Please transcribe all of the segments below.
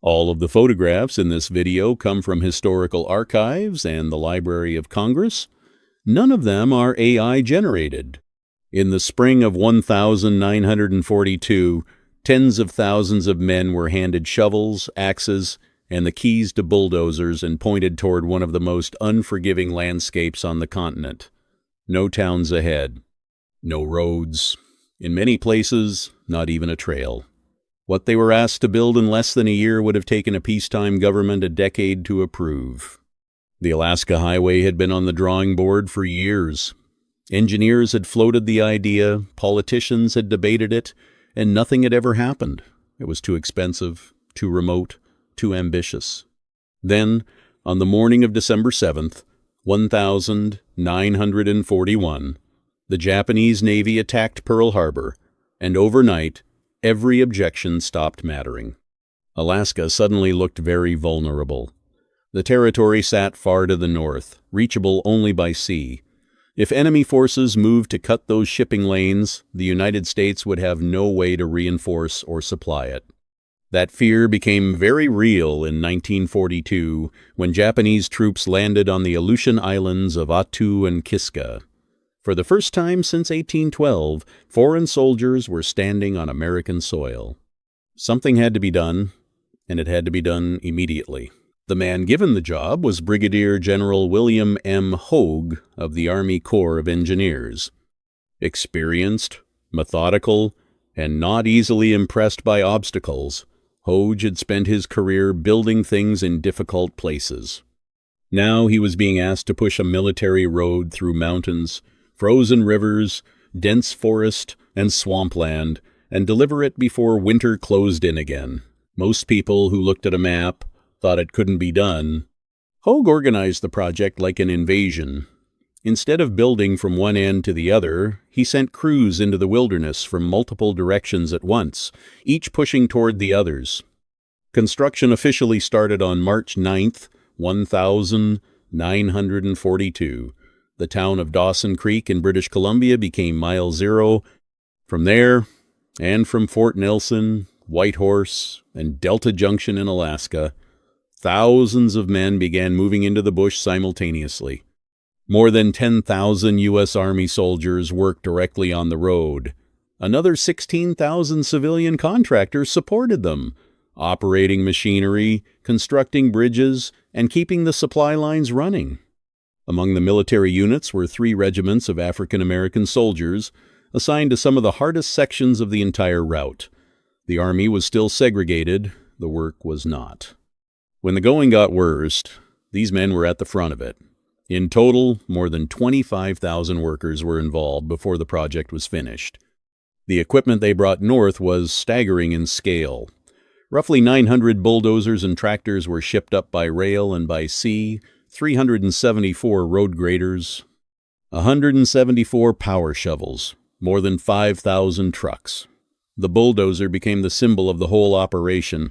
All of the photographs in this video come from historical archives and the Library of Congress. None of them are AI generated. In the spring of 1942, tens of thousands of men were handed shovels, axes, and the keys to bulldozers and pointed toward one of the most unforgiving landscapes on the continent. No towns ahead. No roads. In many places, not even a trail. What they were asked to build in less than a year would have taken a peacetime government a decade to approve. The Alaska Highway had been on the drawing board for years. Engineers had floated the idea, politicians had debated it, and nothing had ever happened. It was too expensive, too remote, too ambitious. Then, on the morning of December 7th, 1941, the Japanese Navy attacked Pearl Harbor, and overnight, every objection stopped mattering. Alaska suddenly looked very vulnerable. The territory sat far to the north, reachable only by sea. If enemy forces moved to cut those shipping lanes, the United States would have no way to reinforce or supply it. That fear became very real in 1942 when Japanese troops landed on the Aleutian Islands of Attu and Kiska. For the first time since 1812, foreign soldiers were standing on American soil. Something had to be done, and it had to be done immediately. The man given the job was Brigadier General William M. Hoge of the Army Corps of Engineers. Experienced, methodical, and not easily impressed by obstacles, Hoge had spent his career building things in difficult places. Now he was being asked to push a military road through mountains, frozen rivers, dense forest, and swampland, and deliver it before winter closed in again. Most people who looked at a map thought it couldn't be done. Hoge organized the project like an invasion. Instead of building from one end to the other, he sent crews into the wilderness from multiple directions at once, each pushing toward the others. Construction officially started on March 9th, 1942. The town of Dawson Creek in British Columbia became Mile Zero. From there, and from Fort Nelson, Whitehorse, and Delta Junction in Alaska, thousands of men began moving into the bush simultaneously. More than 10,000 U.S. Army soldiers worked directly on the road. Another 16,000 civilian contractors supported them, operating machinery, constructing bridges, and keeping the supply lines running. Among the military units were 3 regiments of African American soldiers, assigned to some of the hardest sections of the entire route. The Army was still segregated, the work was not. When the going got worst, these men were at the front of it. In total, more than 25,000 workers were involved before the project was finished. The equipment they brought north was staggering in scale. Roughly 900 bulldozers and tractors were shipped up by rail and by sea, 374 road graders, 174 power shovels, more than 5,000 trucks. The bulldozer became the symbol of the whole operation.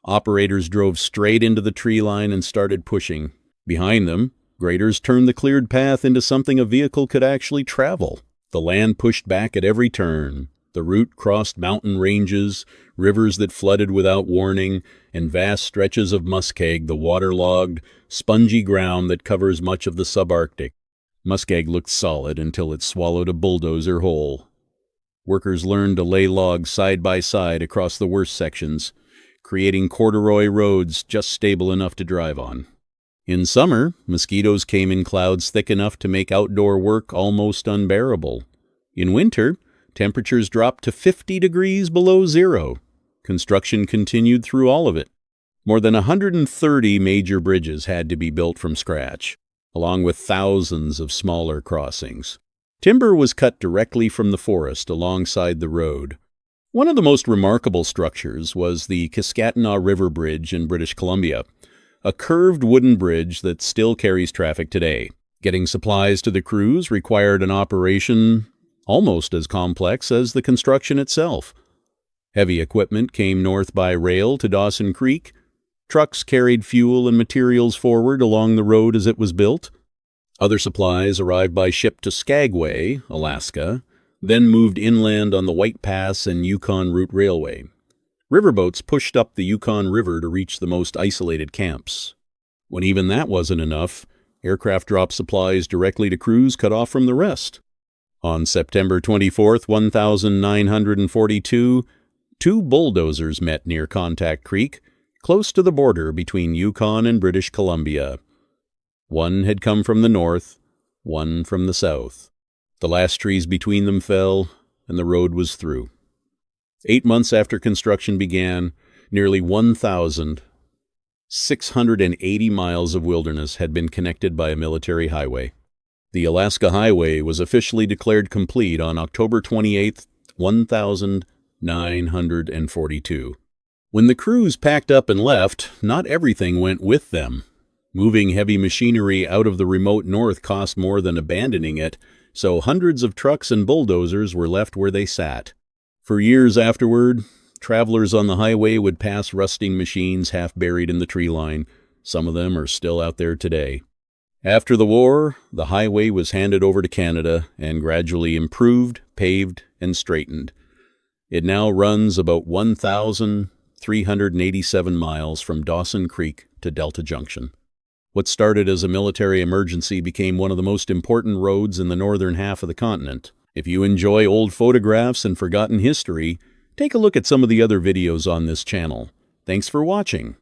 Operators drove straight into the tree line and started pushing. Behind them, graders turned the cleared path into something a vehicle could actually travel. The land pushed back at every turn. The route crossed mountain ranges, rivers that flooded without warning, and vast stretches of muskeg, the waterlogged, spongy ground that covers much of the subarctic. Muskeg looked solid until it swallowed a bulldozer whole. Workers learned to lay logs side by side across the worst sections, creating corduroy roads just stable enough to drive on. In summer, mosquitoes came in clouds thick enough to make outdoor work almost unbearable. In winter, temperatures dropped to 50 degrees below zero. Construction continued through all of it. More than 130 major bridges had to be built from scratch, along with thousands of smaller crossings. Timber was cut directly from the forest alongside the road. One of the most remarkable structures was the Kiskatinaw River Bridge in British Columbia, a curved wooden bridge that still carries traffic today. Getting supplies to the crews required an operation almost as complex as the construction itself. Heavy equipment came north by rail to Dawson Creek. Trucks carried fuel and materials forward along the road as it was built. Other supplies arrived by ship to Skagway, Alaska, then moved inland on the White Pass and Yukon Route Railway. Riverboats pushed up the Yukon River to reach the most isolated camps. When even that wasn't enough, aircraft dropped supplies directly to crews cut off from the rest. On September 24, 1942, two bulldozers met near Contact Creek, close to the border between Yukon and British Columbia. One had come from the north, one from the south. The last trees between them fell, and the road was through. 8 months after construction began, nearly 1,680 miles of wilderness had been connected by a military highway. The Alaska Highway was officially declared complete on October 28, 1942. When the crews packed up and left, not everything went with them. Moving heavy machinery out of the remote north cost more than abandoning it, so hundreds of trucks and bulldozers were left where they sat. For years afterward, travelers on the highway would pass rusting machines half buried in the tree line. Some of them are still out there today. After the war, the highway was handed over to Canada and gradually improved, paved, and straightened. It now runs about 1,387 miles from Dawson Creek to Delta Junction. What started as a military emergency became one of the most important roads in the northern half of the continent. If you enjoy old photographs and forgotten history, take a look at some of the other videos on this channel. Thanks for watching.